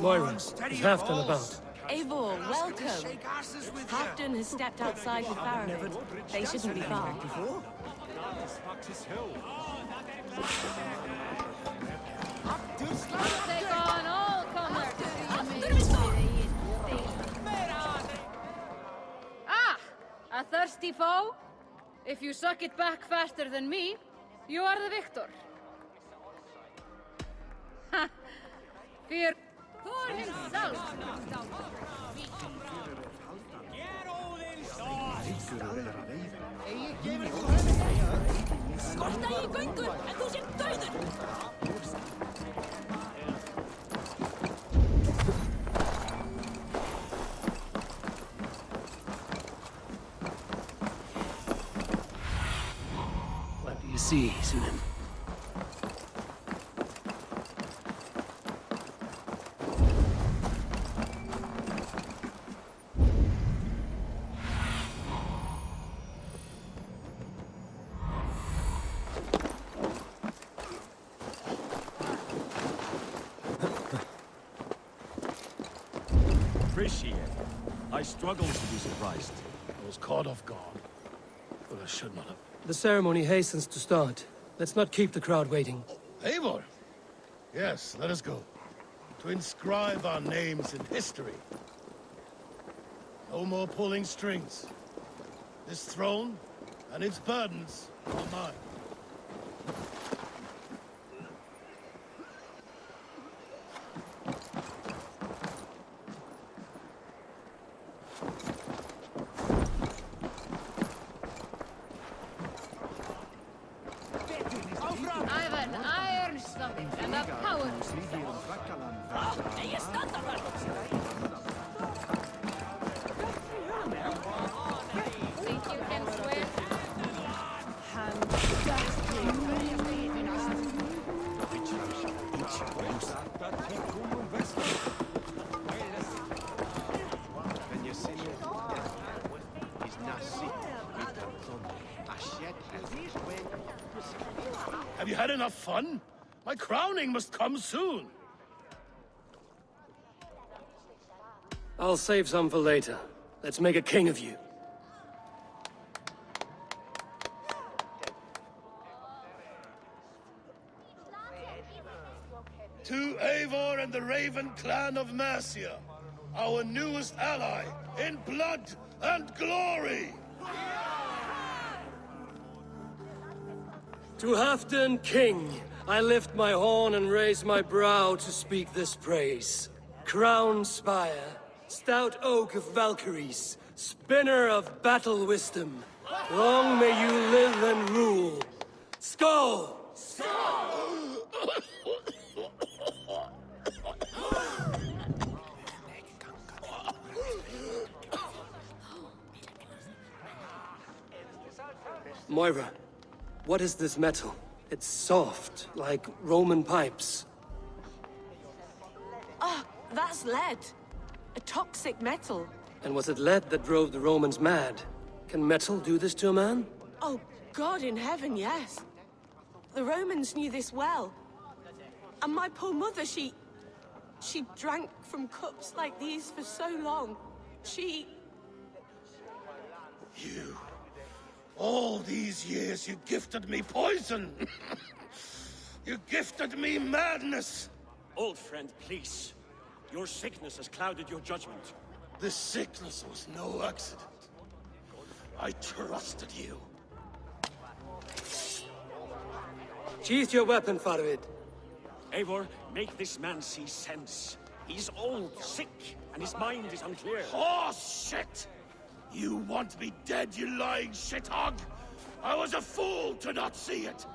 Moira, is Halfdan about? Eivor, welcome. Halfdan has stepped outside with Faramir. They shouldn't be far. Take on all comers. Ah! A thirsty foe? If you suck it back faster than me, you are the victor. Ha! Fear Thor himself! Skorta í göngur, en þú sér dauður! What do you see, Shaan? Appreciate it. I struggle to be surprised. I was caught off guard, but I should not have. The ceremony hastens to start. Let's not keep the crowd waiting. Eivor! Yes, let us go. To inscribe our names in history. No more pulling strings. This throne and its burdens are mine. I've an iron stomach and a power. Think you can swear? Have you had enough fun? My crowning must come soon. I'll save some for later. Let's make a king of you. To Eivor and the Raven clan of Mercia, our newest ally in blood and glory! To Halfdan, king, I lift my horn and raise my brow to speak this praise. Crown spire, stout oak of Valkyries, spinner of battle wisdom. Long may you live and rule. Skål! Moira, what is this metal? It's soft, like Roman pipes. Ah, that's lead. A toxic metal. And was it lead that drove the Romans mad? Can metal do this to a man? Oh, God in heaven, yes. The Romans knew this well. And my poor mother, she drank from cups like these for so long. You... All these years you gifted me poison! You gifted me madness! Old friend, please. Your sickness has clouded your judgment. This sickness was no accident. I trusted you. Sheath your weapon, Faramir. Eivor, make this man see sense. He's old, sick, and his mind is unclear. Horse shit! You want me dead, you lying shithog? I was a fool to not see it!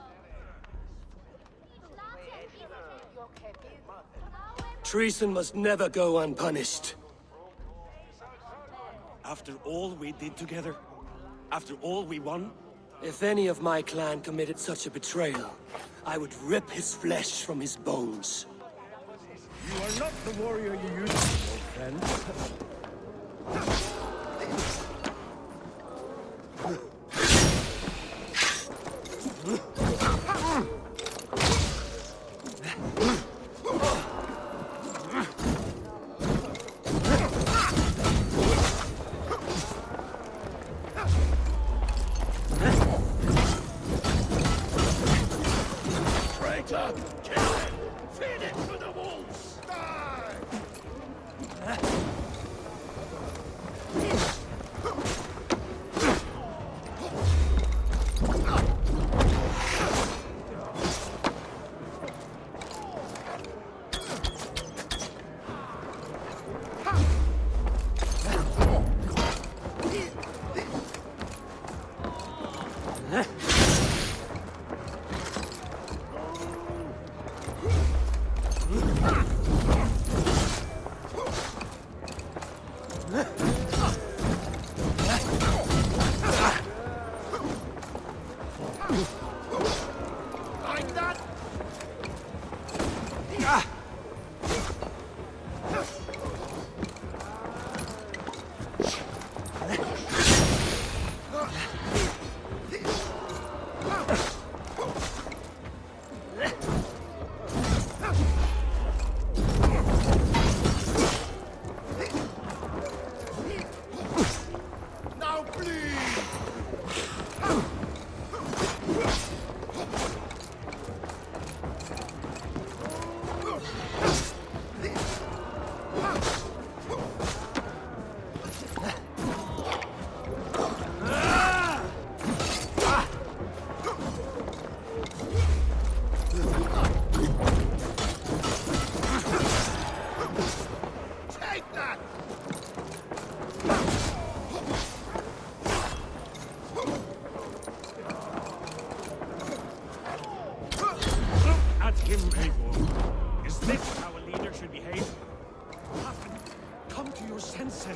Treason must never go unpunished. After all we did together, after all we won, If any of my clan committed such a betrayal, I would rip his flesh from his bones. You are not the warrior you used to be, old friend.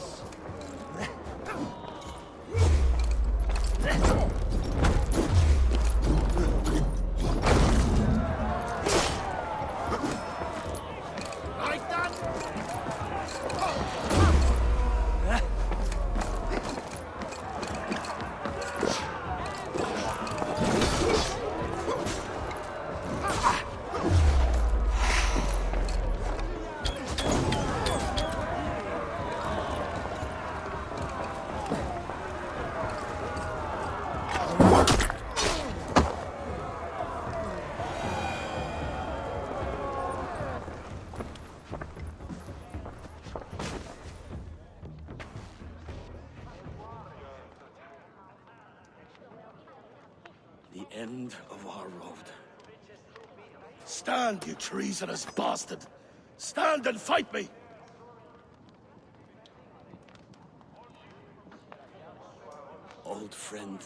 this. The end of our road. Stand, you treasonous bastard! Stand and fight me! Old friend,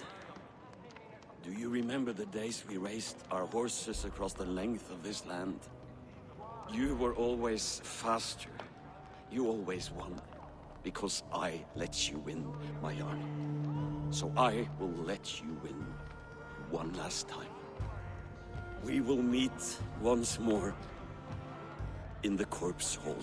do you remember the days we raced our horses across the length of this land? You were always faster. You always won. Because I let you win, my army. So I will let you win one last time. We will meet once more in the corpse hall.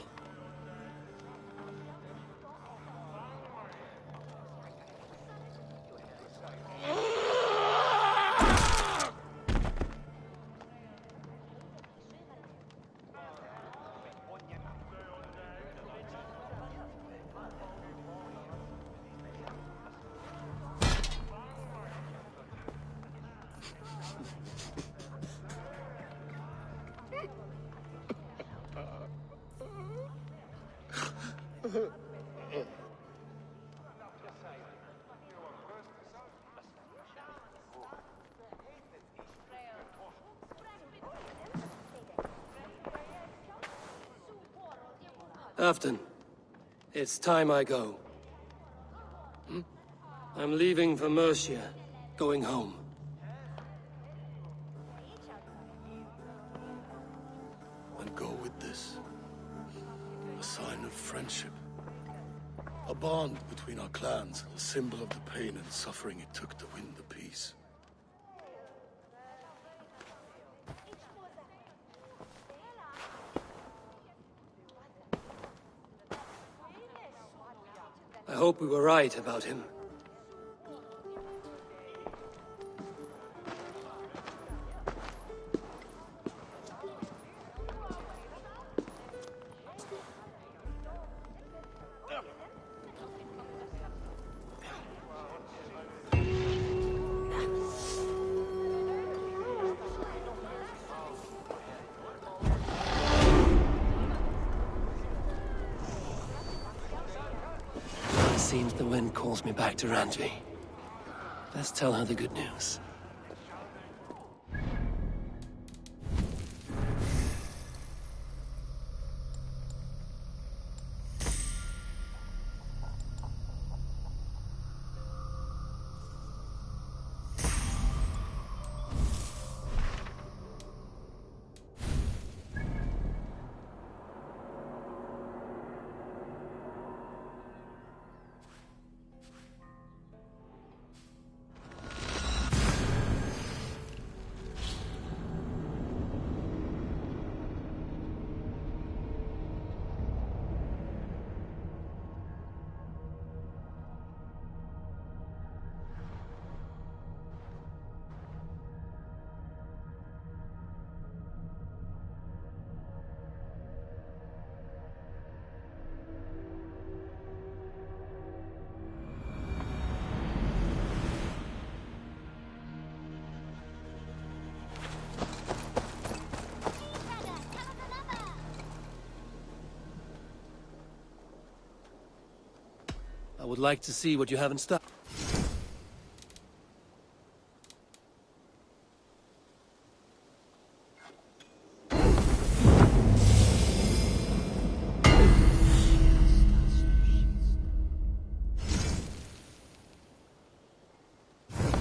Afton, it's time I go. I'm leaving for Mercia, going home. And go with this. A sign of friendship. A bond between our clans, a symbol of the pain and suffering it took to win the peace. I hope we were right about him. Seems the wind calls me back to Randvi. Let's tell her the good news. I would like to see what you have in stock.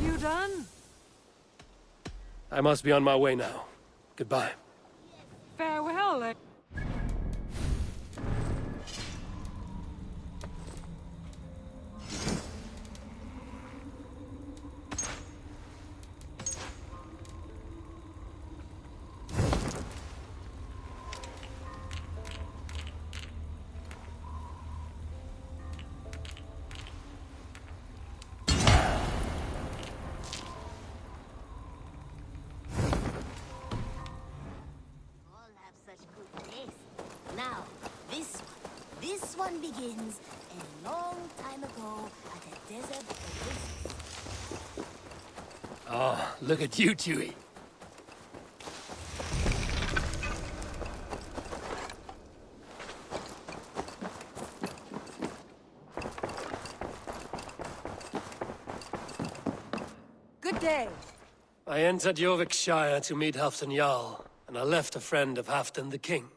You done? I must be on my way now. Goodbye. Farewell. fun begins a long time ago at a desert oasis. Oh, look at you, Chewie. Good day. I entered Jorvikshire to meet Halfdan Jarl, and I left a friend of Halfdan the King.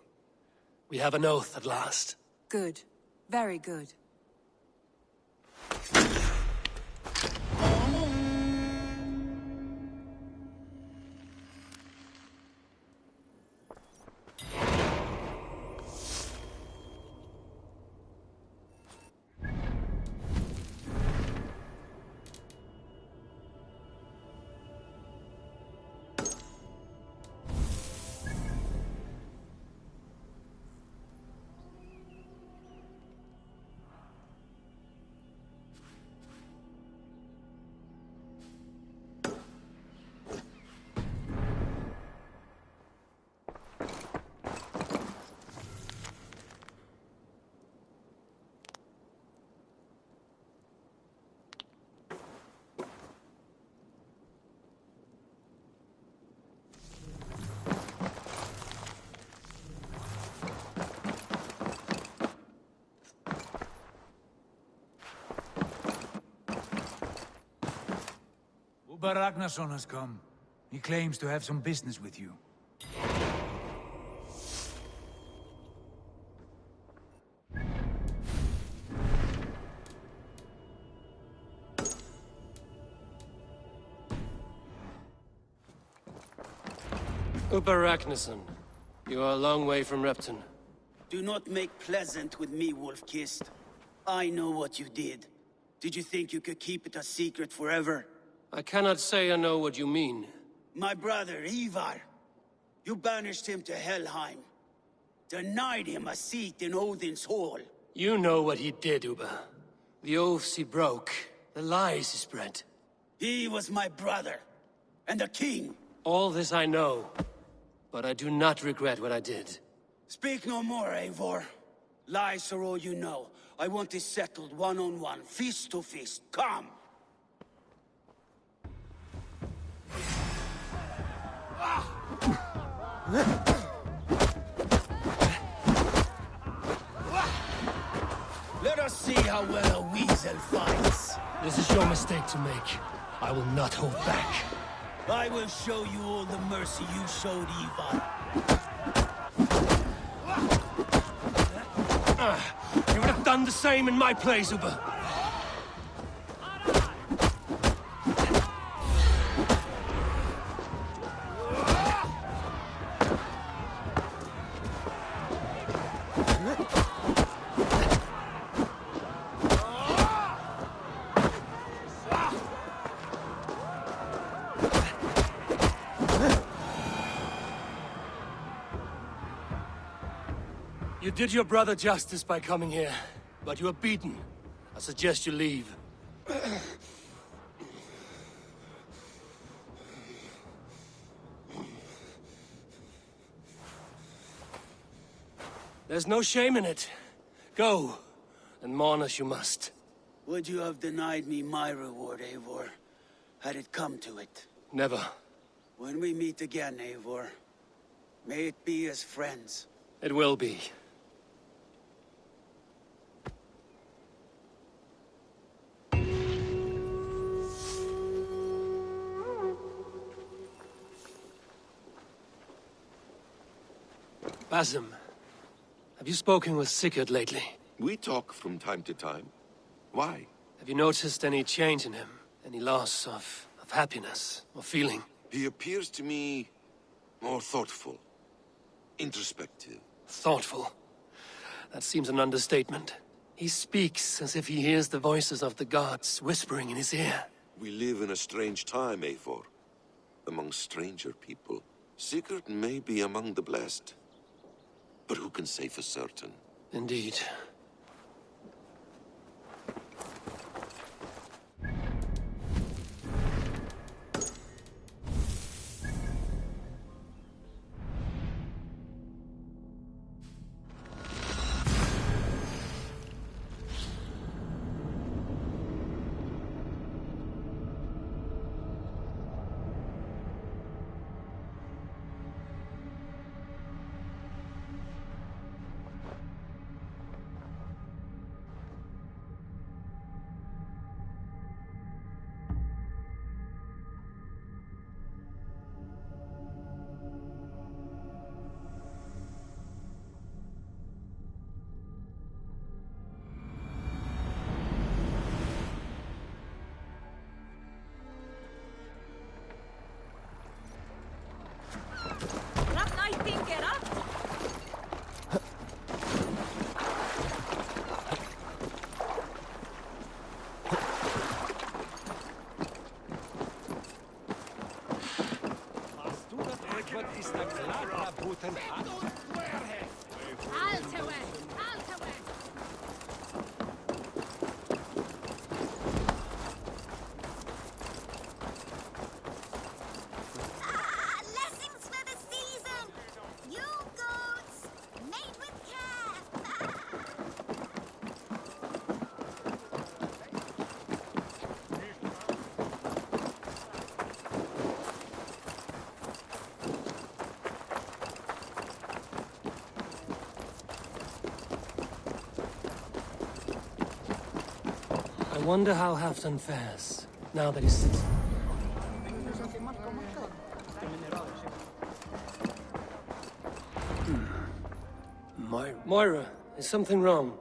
We have an oath at last. Good. Very good. Uber Ragnarsson has come. He claims to have some business with you. Uber Ragnarsson, you are a long way from Repton. Do not make pleasant with me, Wolf-Kissed. I know what you did. Did you think you could keep it a secret forever? I cannot say I know what you mean. My brother, Ivar. You banished him to Helheim. Denied him a seat in Odin's hall. You know what he did, Uber. The oaths he broke, the lies he spread. He was my brother. And the king. All this I know, but I do not regret what I did. Speak no more, Eivor. Lies are all you know. I want this settled one-on-one, fist to fist. Come! Let us see how well a weasel fights. This is your mistake to make. I will not hold back. I will show you all the mercy you showed Ivar. You would have done the same in my place, Uber. You did your brother justice by coming here, but you were beaten. I suggest you leave. There's no shame in it. Go, and mourn as you must. Would you have denied me my reward, Eivor, had it come to it? Never. When we meet again, Eivor, may it be as friends. It will be. Basim, have you spoken with Sigurd lately? We talk from time to time. Why? Have you noticed any change in him? Any loss of happiness or feeling? He appears to me more thoughtful, introspective. Thoughtful. That seems an understatement. He speaks as if he hears the voices of the gods whispering in his ear. We live in a strange time, Eivor. Among stranger people. Sigurd may be among the blessed. But who can say for certain? Indeed. wonder how Halfdan fares, now that he sits... Moira, is something wrong?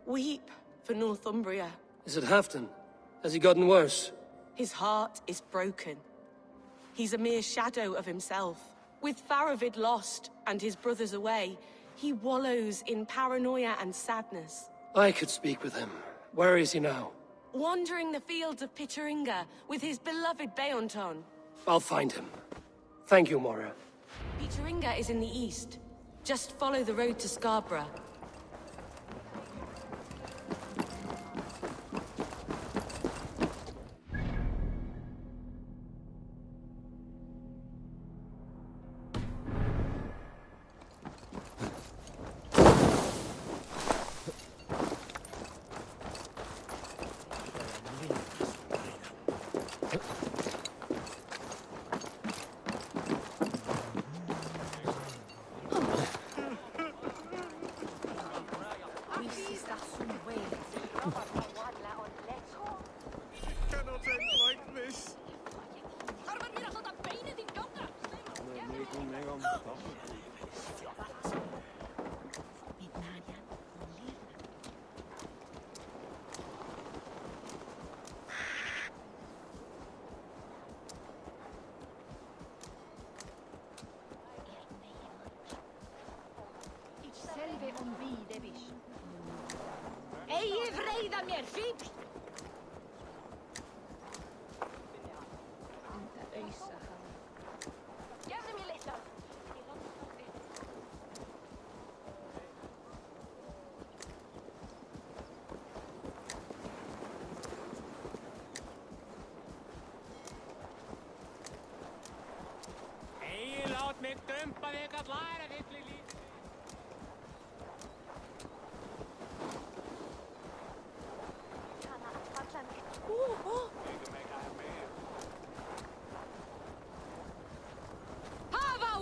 Weep for Northumbria. Is it Halfdan? Has he gotten worse? His heart is broken. He's a mere shadow of himself. With Faravid lost and his brothers away, he wallows in paranoia and sadness. I could speak with him. Where is he now? Wandering the fields of Pitteringa with his beloved Beonton. I'll find him. Thank you, Moira. Pitteringa is in the east. Just follow the road to Scarborough.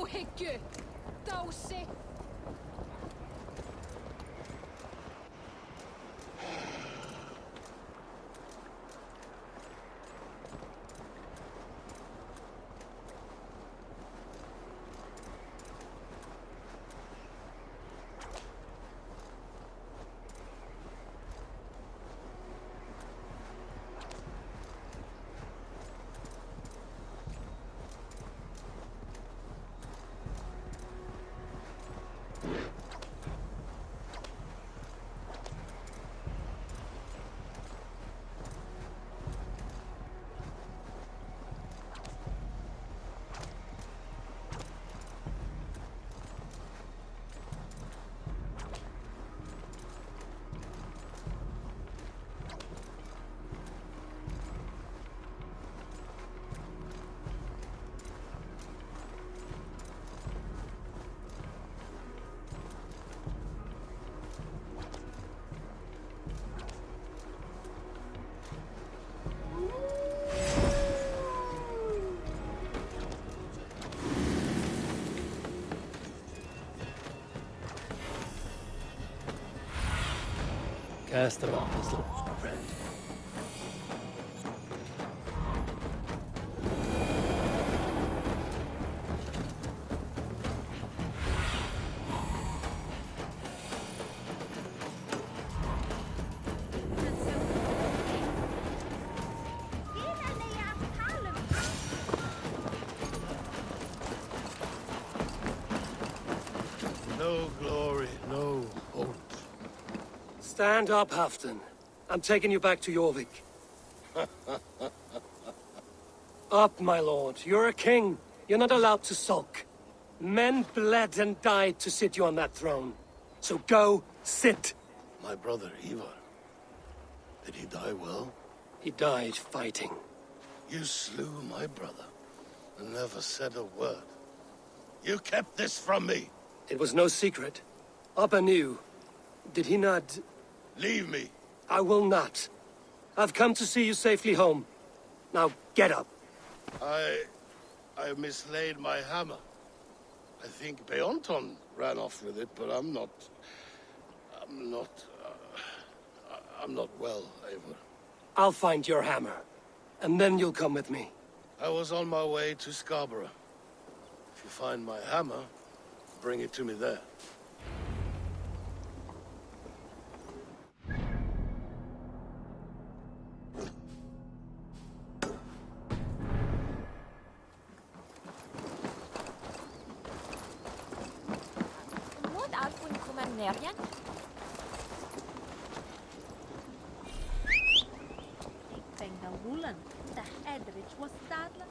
Hyggju! Dósi! Cast them off, his little friend. No glory, no hope. Stand up, Halfdan. I'm taking you back to Jorvik. Up, my lord. You're a king. You're not allowed to sulk. Men bled and died to sit you on that throne. So go, sit. My brother, Ivar. Did he die well? He died fighting. You slew my brother and never said a word. You kept this from me. It was no secret. Abba knew. Did he not... Leave me. I will not. I've come to see you safely home. Now, get up. I mislaid my hammer. I think Beonton ran off with it, but I'm not well, Eivor. I'll find your hammer. And then you'll come with me. I was on my way to Scarborough. If you find my hammer, bring it to me there. What Alfwin Kumanerian? Ik denk dat Woelen, de Edrich was dadelijk.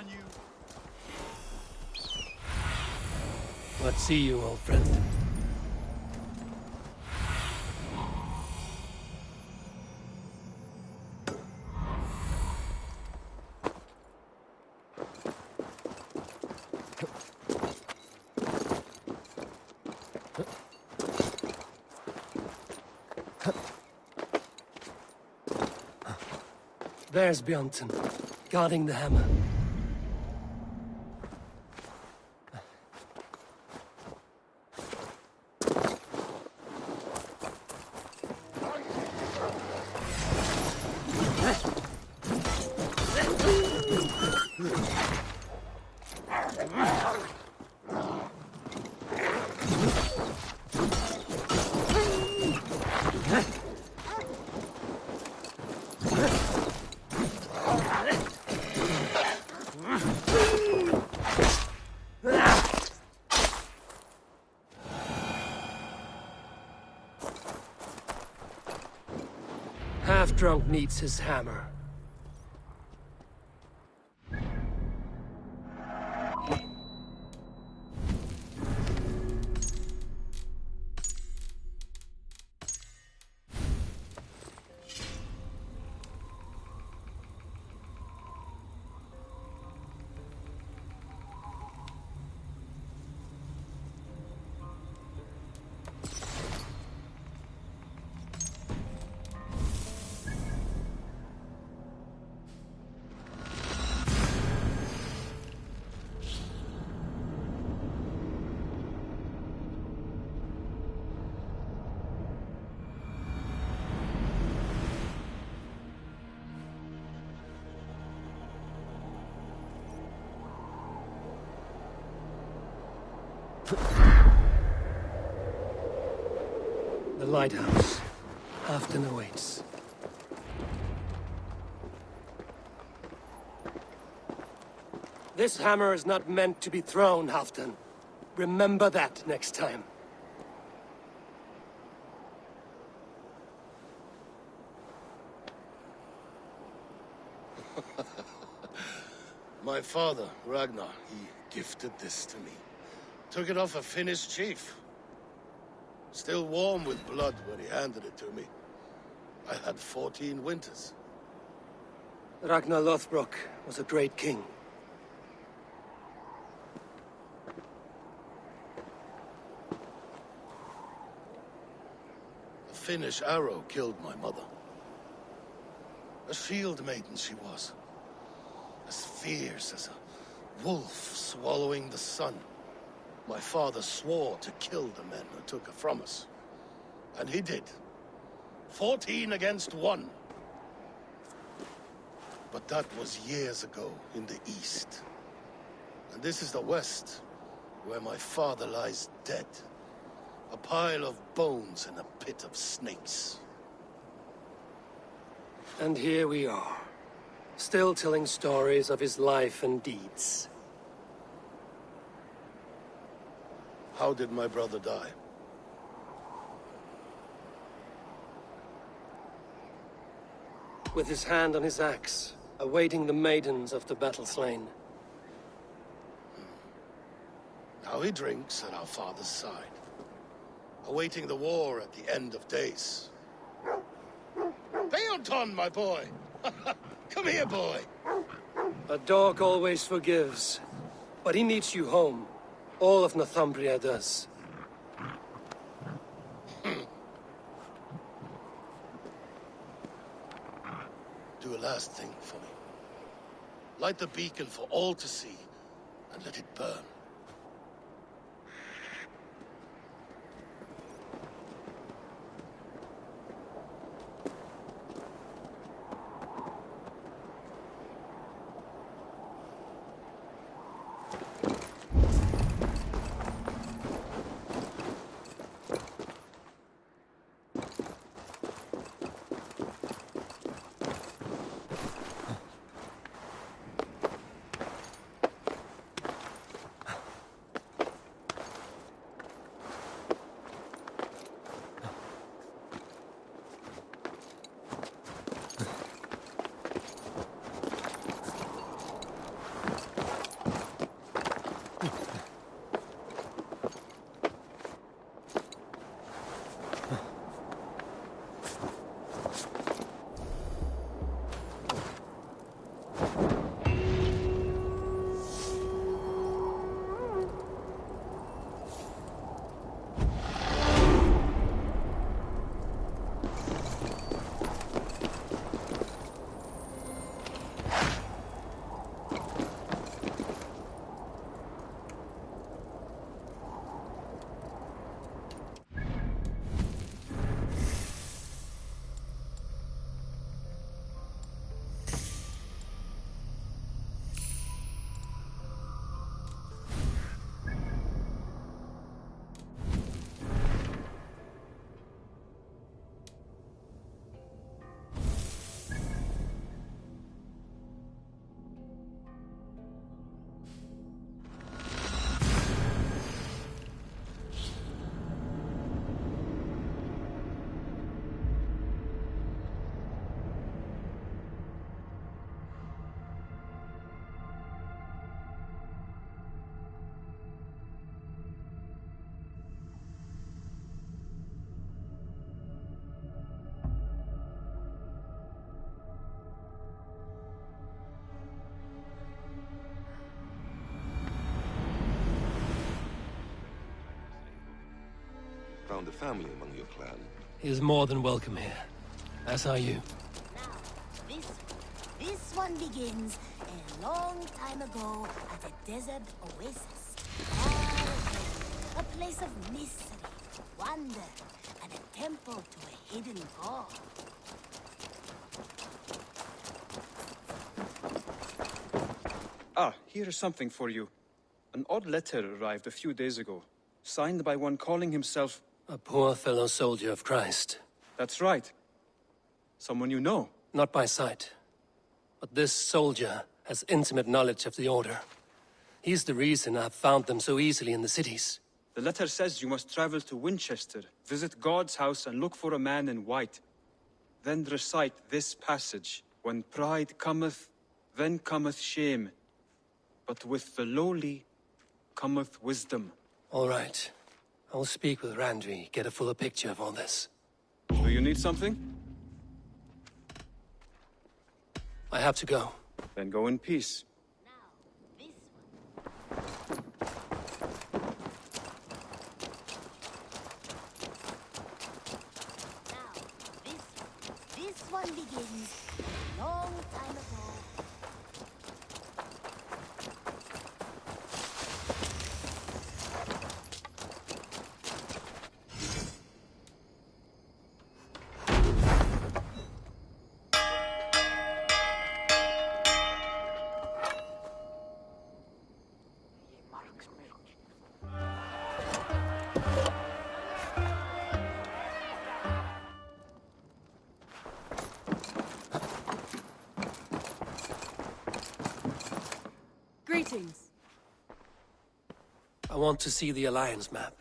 on you. What see you, old friend? There's Bjornson, guarding the hammer. Half-drunk needs his hammer. The lighthouse. Afton awaits. This hammer is not meant to be thrown, Halfdan. Remember that next time. My father, Ragnar, he gifted this to me. Took it off a Finnish chief. Still warm with blood when he handed it to me. I had 14 winters. Ragnar Lothbrok was a great king. A Finnish arrow killed my mother. A shield maiden she was. As fierce as a wolf swallowing the sun. My father swore to kill the men who took her from us. And he did. 14 against 1. But that was years ago in the east. And this is the west, where my father lies dead. A pile of bones in a pit of snakes. And here we are, still telling stories of his life and deeds. How did my brother die? With his hand on his axe, awaiting the maidens of the battle slain. Now he drinks at our father's side, awaiting the war at the end of days. Beoton, my boy! Come here, boy! A dog always forgives, but he needs you home. All of Northumbria does. Do a last thing for me. Light the beacon for all to see, and let it burn. found a family among your clan. He is more than welcome here. As are you. Now, this one begins a long time ago at a desert oasis. A place of mystery, wonder, and a temple to a hidden god. Ah, here is something for you. An odd letter arrived a few days ago, signed by one calling himself... A poor fellow soldier of Christ. That's right. Someone you know. Not by sight. But this soldier has intimate knowledge of the Order. He's the reason I've found them so easily in the cities. The letter says you must travel to Winchester, visit God's house and look for a man in white. Then recite this passage. When pride cometh, then cometh shame. But with the lowly cometh wisdom. All right. I'll speak with Randvi, get a fuller picture of all this. Do you need something? I have to go. Then go in peace. This one begins a long time ago. Greetings. I want to see the Alliance map.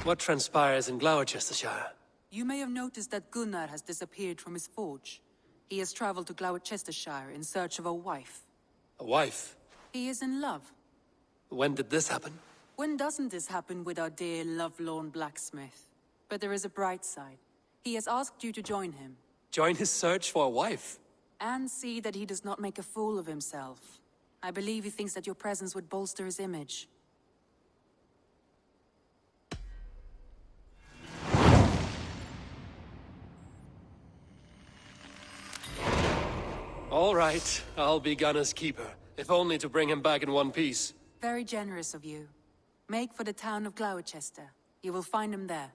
What transpires in Gloucestershire? You may have noticed that Gunnar has disappeared from his forge. He has traveled to Gloucestershire in search of a wife. A wife? He is in love. When did this happen? When doesn't this happen with our dear lovelorn blacksmith? But there is a bright side. He has asked you to join him. Join his search for a wife? And see that he does not make a fool of himself. I believe he thinks that your presence would bolster his image. All right, I'll be Gunner's keeper, if only to bring him back in one piece. Very generous of you. Make for the town of Gloucester. You will find him there.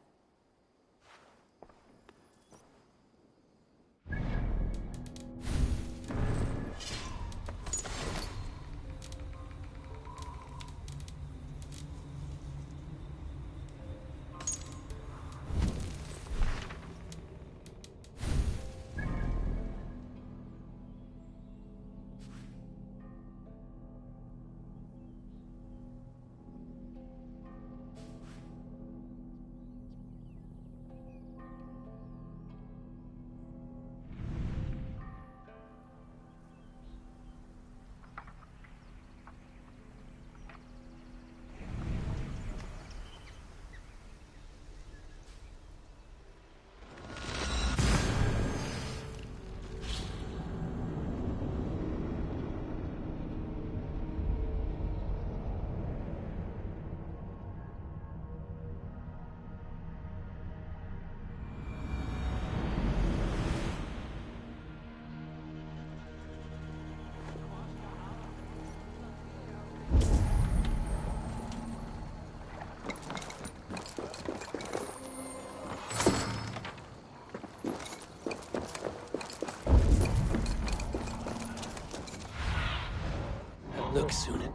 Look soon.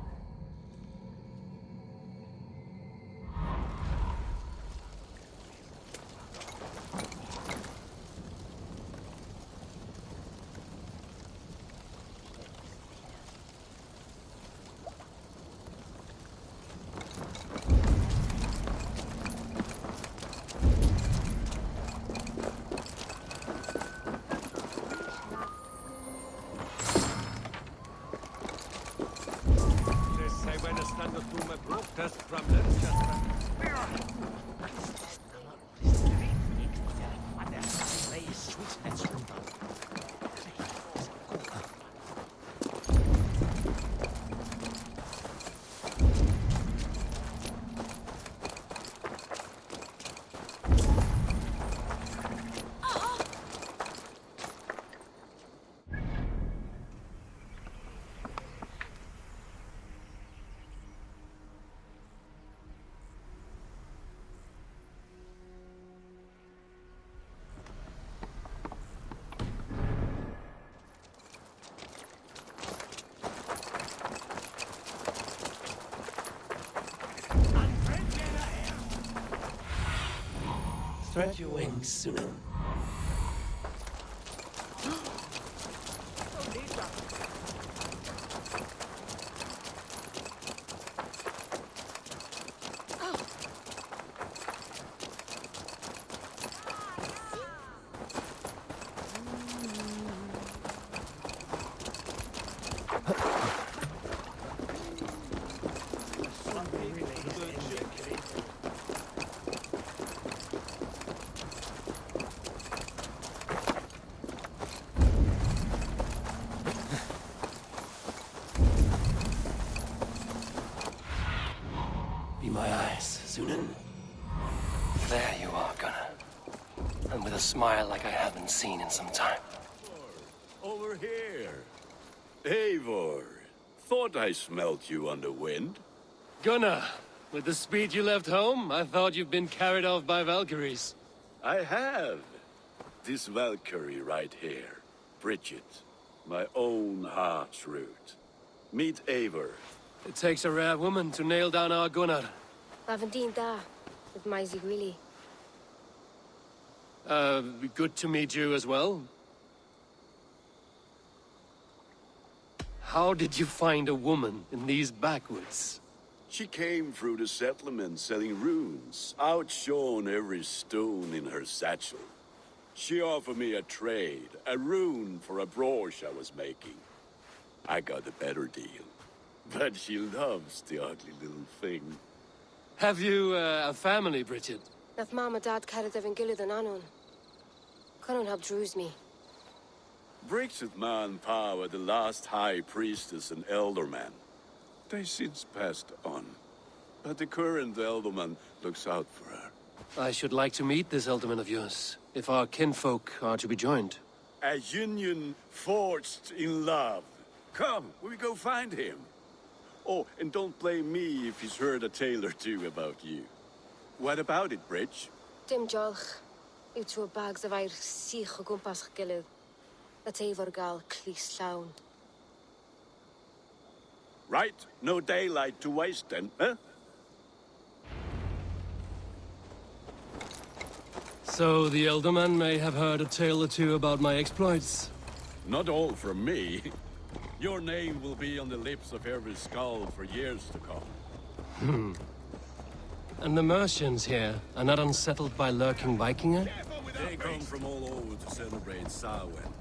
Chest problem, chest problem. Spread your wings, Shaan. Be my eyes, Shaan. There you are, Gunnar. And with a smile like I haven't seen in some time. Over here. Eivor. Thought I smelt you on the wind. Gunnar, with the speed you left home, I thought you'd been carried off by Valkyries. I have. This Valkyrie right here. Bridget. My own heart's root. Meet Eivor. It takes a rare woman to nail down our Gunnar. Lavendine da, with Maisy Greeley. Good to meet you as well. How did you find a woman in these backwoods? She came through the settlement selling runes, outshone every stone in her satchel. She offered me a trade, a rune for a brooch I was making. I got a better deal. But she loves the ugly little thing. Have you a family, Bridget? Nath Mom and Dad carried Evan Gillard and Anon. Conan helped druise me. Bridget Manpower, the last high priestess and elderman. They since passed on. But the current elderman looks out for her. I should like to meet this elderman of yours, if our kinfolk are to be joined. A union forged in love. Come, we go find him. Oh, and don't blame me if he's heard a tale or two about you. What about it, Bridge? Dim jolch. Yw trwy bags of air sych o gwmpas ych gilydd. That Eivor gal clis llawn. Right, no daylight to waste then, huh? So the elderman may have heard a tale or two about my exploits. Not all from me. Your name will be on the lips of every skull for years to come. And the Mercians here are not unsettled by lurking Vikinger? They come from all over to celebrate Samhain.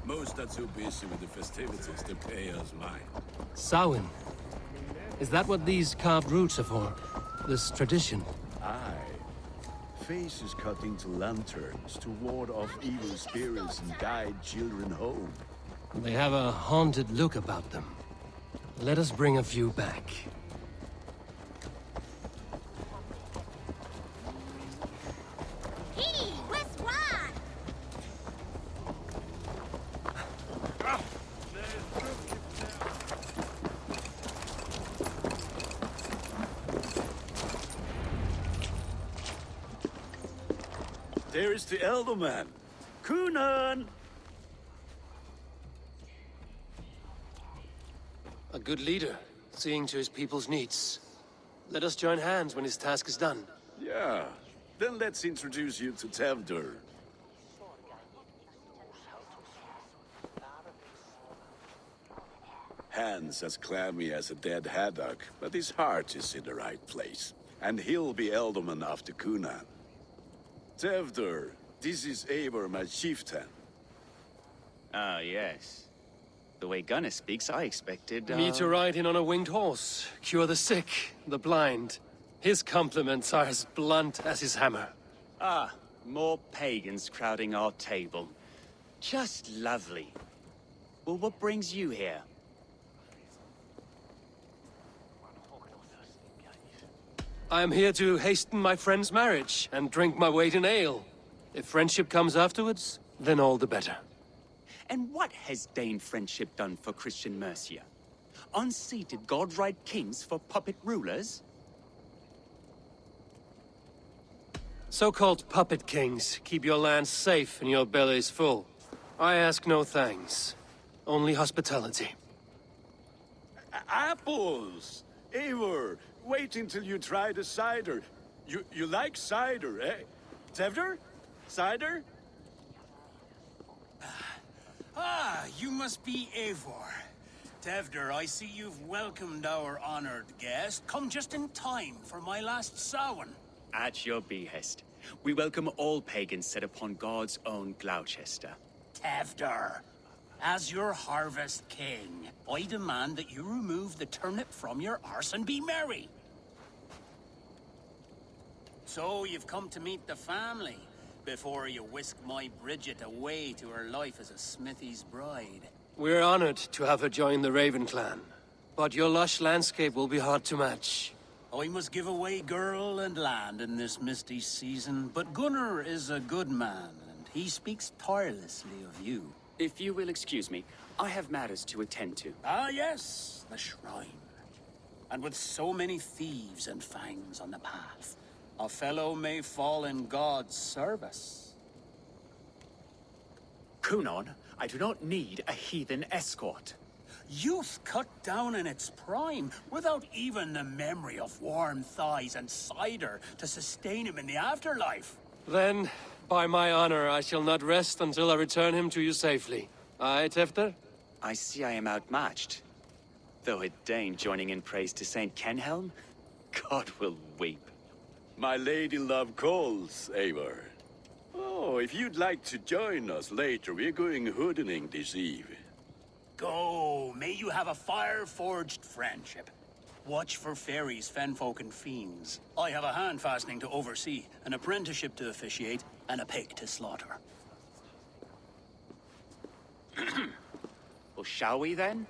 Most are too busy with the festivities to pay us mind. Samhain? Is that what these carved roots are for? This tradition? Aye. Faces cut into lanterns to ward off evil spirits and guide children home. They have a haunted look about them. Let us bring a few back. Hey, where's Ron? There is the Elderman. Kunan! A good leader, seeing to his people's needs. Let us join hands when his task is done. Yeah. Then let's introduce you to Tevdur. Hands as clammy as a dead haddock, but his heart is in the right place. And he'll be Elderman after Kunan. Tevdur, this is Eivor, my chieftain. Ah, yes. The way Gunnar speaks, I expected, Me to ride in on a winged horse, cure the sick, the blind. His compliments are as blunt as his hammer. Ah, more pagans crowding our table. Just lovely. Well, what brings you here? I am here to hasten my friend's marriage and drink my weight in ale. If friendship comes afterwards, then all the better. And what has Dane friendship done for Christian Mercia? Unseated God-right kings for puppet rulers? So-called puppet kings keep your lands safe and your bellies full. I ask no thanks, only hospitality. Apples! Eivor, wait until you try the cider. You like cider, eh? Tevder? Cider? Ah, you must be Eivor. Tevder, I see you've welcomed our honored guest. Come just in time for my last Samhain. At your behest. We welcome all pagans set upon God's own Gloucester. Tevder, as your harvest king, I demand that you remove the turnip from your arse and be merry. So you've come to meet the family, before you whisk my Bridget away to her life as a smithy's bride. We're honored to have her join the Raven clan, but your lush landscape will be hard to match. I must give away girl and land in this misty season, but Gunnar is a good man, and he speaks tirelessly of you. If you will excuse me, I have matters to attend to. Ah yes, the shrine. And with so many thieves and fangs on the path, a fellow may fall in God's service. Kunon, I do not need a heathen escort. Youth cut down in its prime, without even the memory of warm thighs and cider to sustain him in the afterlife. Then, by my honor, I shall not rest until I return him to you safely. Aye, Tefter? I see I am outmatched. Though a Dane joining in praise to Saint Kenhelm, God will weep. My lady love calls, Eivor. Oh, if you'd like to join us later, we're going hoodening this eve. Go, may you have a fire-forged friendship. Watch for fairies, fenfolk, and fiends. I have a hand fastening to oversee, an apprenticeship to officiate, and a pig to slaughter. Well, shall we then?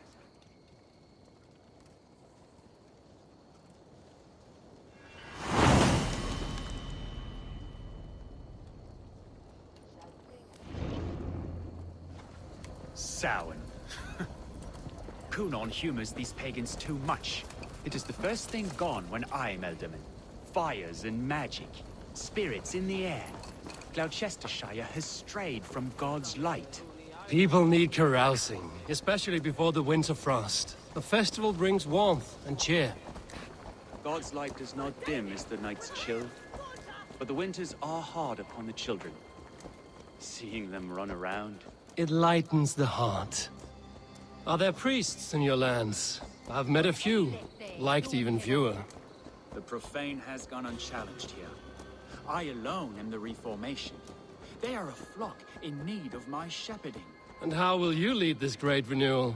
Samhain. Kunon humors these pagans too much. It is the first thing gone when I am Elderman. Fires and magic. Spirits in the air. Gloucestershire has strayed from God's light. People need carousing, especially before the winter frost. The festival brings warmth and cheer. God's light does not dim as the nights chill, but the winters are hard upon the children. Seeing them run around. It lightens the heart. Are there priests in your lands? I've met a few, liked even fewer. The profane has gone unchallenged here. I alone am the Reformation. They are a flock in need of my shepherding. And how will you lead this great renewal?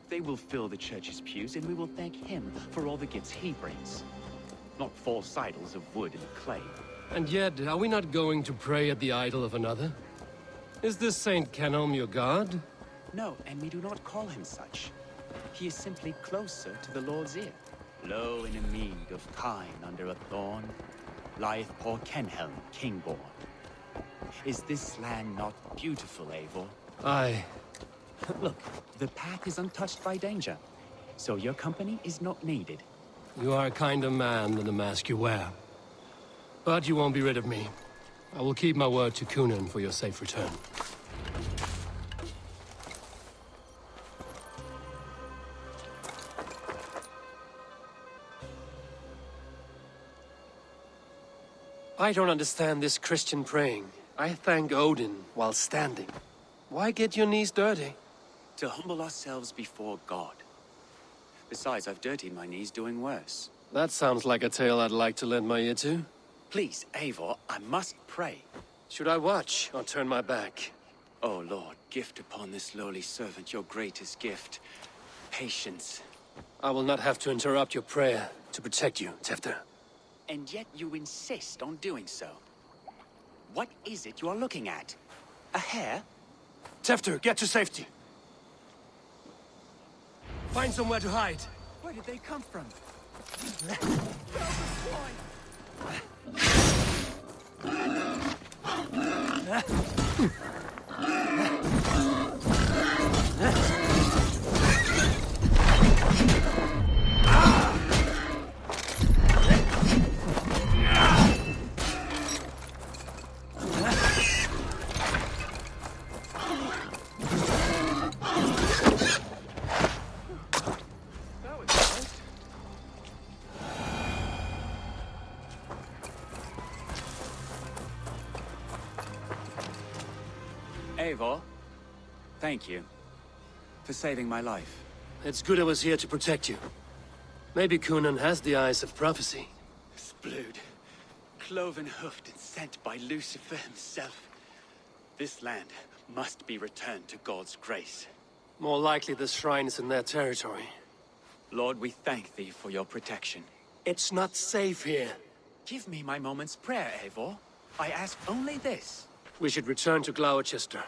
They will fill the church's pews, and we will thank him for all the gifts he brings. Not false idols of wood and clay. And yet, are we not going to pray at the idol of another? Is this Saint Kenhelm your god? No, and we do not call him such. He is simply closer to the Lord's ear. Low in a mead of kine under a thorn, lieth poor Kenhelm, kingborn. Is this land not beautiful, Eivor? Aye. Look, the path is untouched by danger, so your company is not needed. You are a kinder man than the mask you wear. But you won't be rid of me. I will keep my word to Kunon for your safe return. I don't understand this Christian praying. I thank Odin while standing. Why get your knees dirty? To humble ourselves before God. Besides, I've dirtied my knees doing worse. That sounds like a tale I'd like to lend my ear to. Please, Eivor, I must pray. Should I watch or turn my back? Oh Lord, gift upon this lowly servant your greatest gift. Patience. I will not have to interrupt your prayer to protect you, Tefter. And yet you insist on doing so. What is it you are looking at? A hare? Tefter, get to safety. Find somewhere to hide. Where did they come from? Eivor, thank you for saving my life. It's good I was here to protect you. Maybe Kunan has the eyes of prophecy. Splood, cloven-hoofed and sent by Lucifer himself. This land must be returned to God's grace. More likely the shrine is in their territory. Lord, we thank thee for your protection. It's not safe here. Give me my moment's prayer, Eivor. I ask only this. We should return to Gloucester.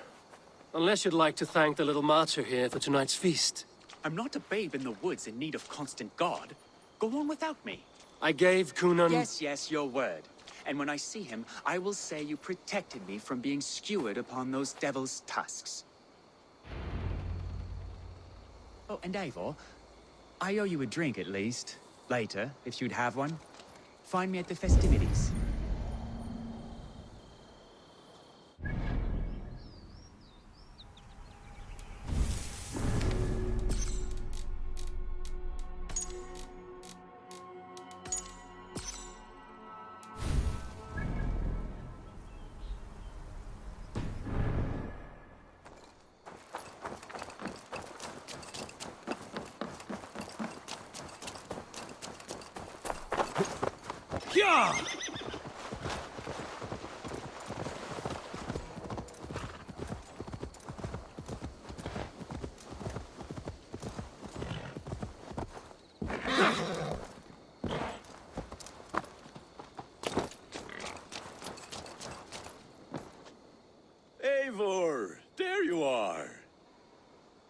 Unless you'd like to thank the little martyr here for tonight's feast. I'm not a babe in the woods in need of constant guard. Go on without me. I gave Kunan... Yes, your word. And when I see him, I will say you protected me from being skewered upon those devil's tusks. Oh, and Eivor, I owe you a drink at least. Later, if you'd have one. Find me at the festivities. Yeah! Eivor, there you are.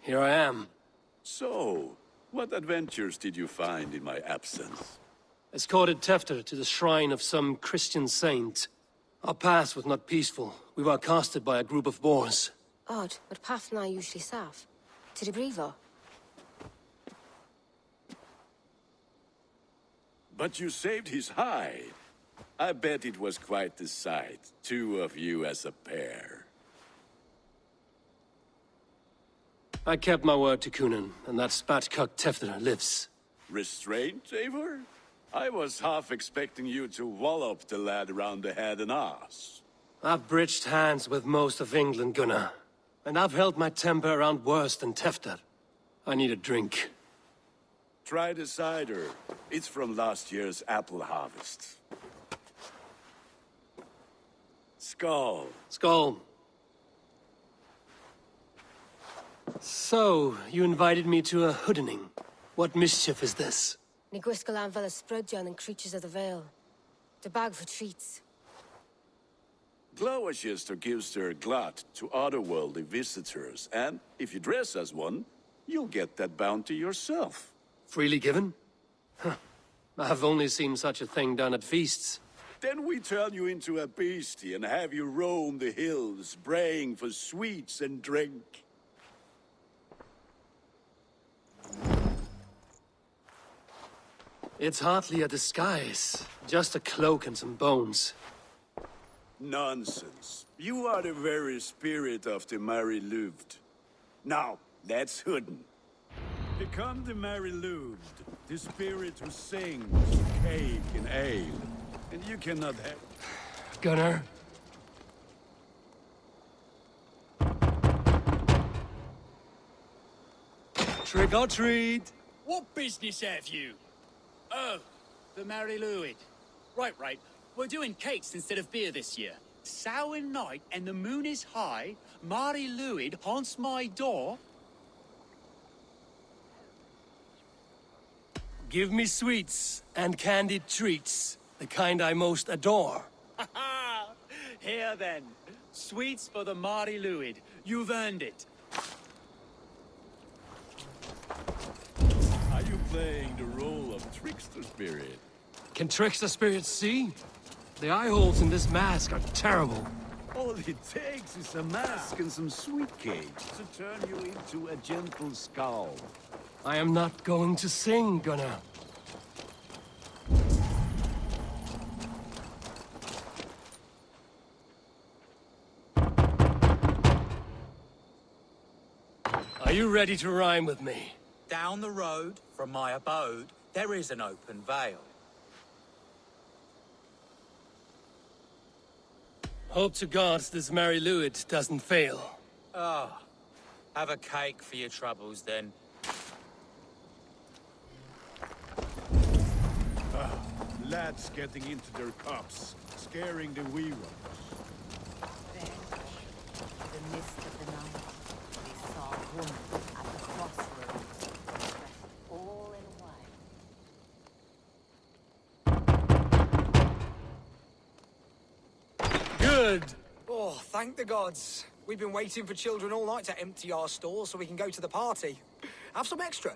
Here I am. So, what adventures did you find in my absence? Escorted Tefter to the shrine of some Christian saint. Our path was not peaceful. We were accosted by a group of boars. Odd, but path na usually safe. Did he brifo? But you saved his hide. I bet it was quite the sight, two of you as a pair. I kept my word to Kunan, and that spatcock Tefter lives. Restraint, Eivor? I was half expecting you to wallop the lad around the head and ass. I've bridged hands with most of England, Gunnar. And I've held my temper around worse than Tefter. I need a drink. Try the cider. It's from last year's apple harvest. Skull. Skull. So, you invited me to a hoodening. What mischief is this? Ni gwisgalan fel ysbrydion and creatures of the Vale. The bag for treats. Gloucester gives their glut to otherworldly visitors, and if you dress as one, you'll get that bounty yourself. Freely given? Huh. I've only seen such a thing done at feasts. Then we turn you into a beastie and have you roam the hills, braying for sweets and drink. It's hardly a disguise. Just a cloak and some bones. Nonsense. You are the very spirit of the Mary Louved. Now, let's hooden. Become the Mary Louved, the spirit who sings cake and ale. And you cannot have... Gunnar? Trick or treat! What business have you? Oh, the Mary Louid. Right. We're doing cakes instead of beer this year. Samhain night and the moon is high, Mari Luid haunts my door. Give me sweets and candied treats, the kind I most adore. Here then, sweets for the Mari Luid. You've earned it. Are you playing the role of trickster spirit? Can trickster spirits see? The eye holes in this mask are terrible. All it takes is a mask and some sweet cakes to turn you into a gentle skull. I am not going to sing, Gunnar. Are you ready to rhyme with me? Down the road from my abode, there is an open vale. Hope to gods this Mari Luid doesn't fail. Ah, have a cake for your troubles then. Lads getting into their cups, scaring the wee ones. The mist of the night, they saw a woman at the crossroads, dressed all in white. Good! Oh, thank the gods. We've been waiting for children all night to empty our stores so we can go to the party. Have some extra.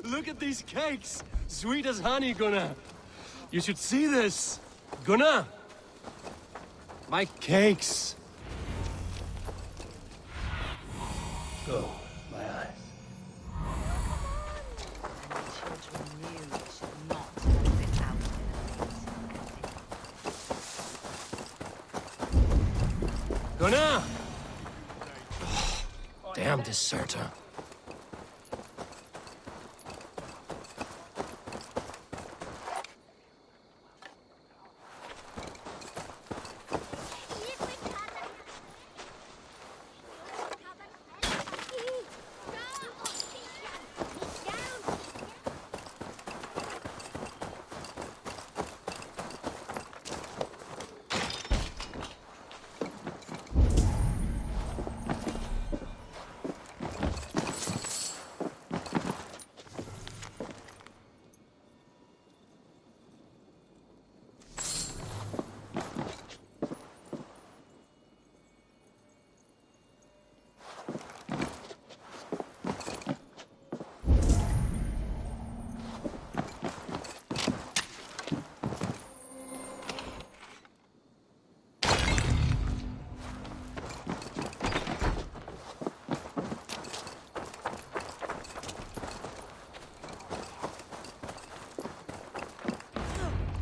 Look at these cakes! Sweet as honey, Gunnar. You should see this. Gunnar! My cakes! Oh, my eyes. Children knew they should not sit out in the Gunnar! Damn deserter.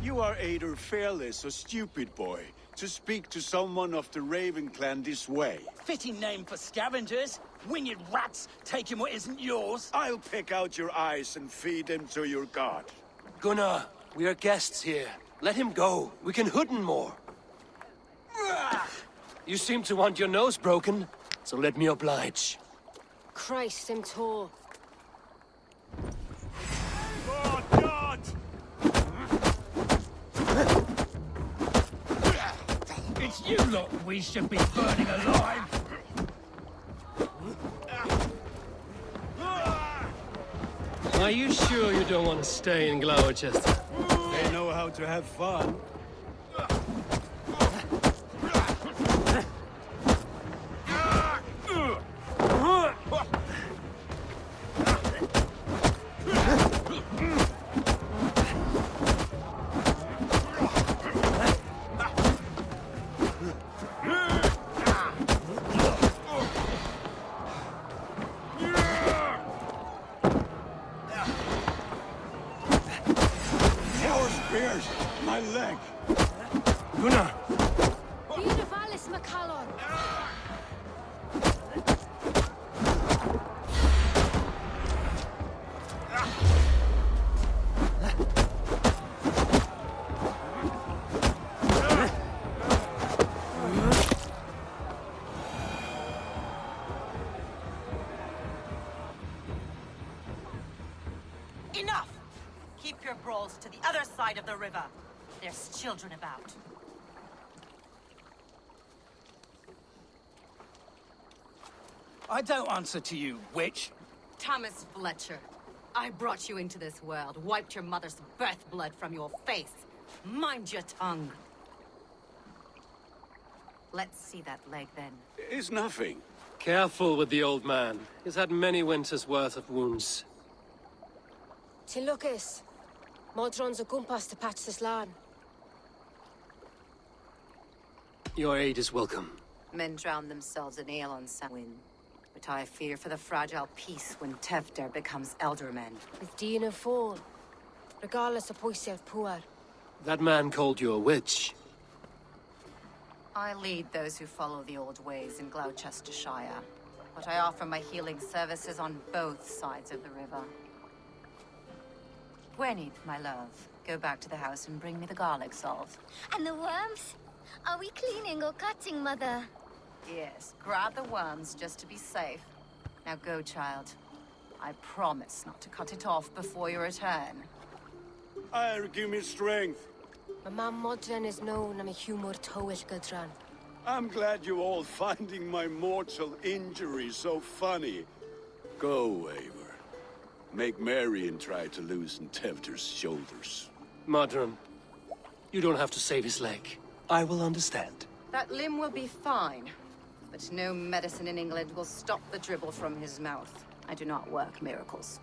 You are either fearless or stupid, boy, to speak to someone of the Raven clan this way. Fitting name for scavengers. Winged rats taking what isn't yours. I'll pick out your eyes and feed them to your god. Gunnar, we are guests here. Let him go. We can hooden more. You seem to want your nose broken, so let me oblige. Christ and Tor. Oh, God! It's you lot we should be burning alive! Are you sure you don't want to stay in Gloucester? They know how to have fun. My leg! Gunnar! Beautifalis Macallon! Enough! Keep your brawls to the other side of the river. There's children about. I don't answer to you, witch. Thomas Fletcher, I brought you into this world, wiped your mother's birth blood from your face. Mind your tongue. Let's see that leg, then. It's nothing. Careful with the old man. He's had many winters' worth of wounds. Till Lucas. Modron's a gumpas to patch this land. Your aid is welcome. Men drown themselves in ale on Samhain. But I fear for the fragile peace when Tevder becomes eldermen. With Dean of Fall. Regardless of Poiser Puar. That man called you a witch. I lead those who follow the old ways in Gloucestershire. But I offer my healing services on both sides of the river. Gwenny, my love, go back to the house and bring me the garlic salt. And the worms? Are we cleaning or cutting, Mother? Yes, grab the worms just to be safe. Now go, child. I promise not to cut it off before your return. Give me strength. My mam Modron is known am a humor towish Gudran. I'm glad you're all finding my mortal injury so funny. Go, Eivor. Make merry and try to loosen Tevder's shoulders. Modron, you don't have to save his leg. I will understand. That limb will be fine. But no medicine in England will stop the dribble from his mouth. I do not work miracles.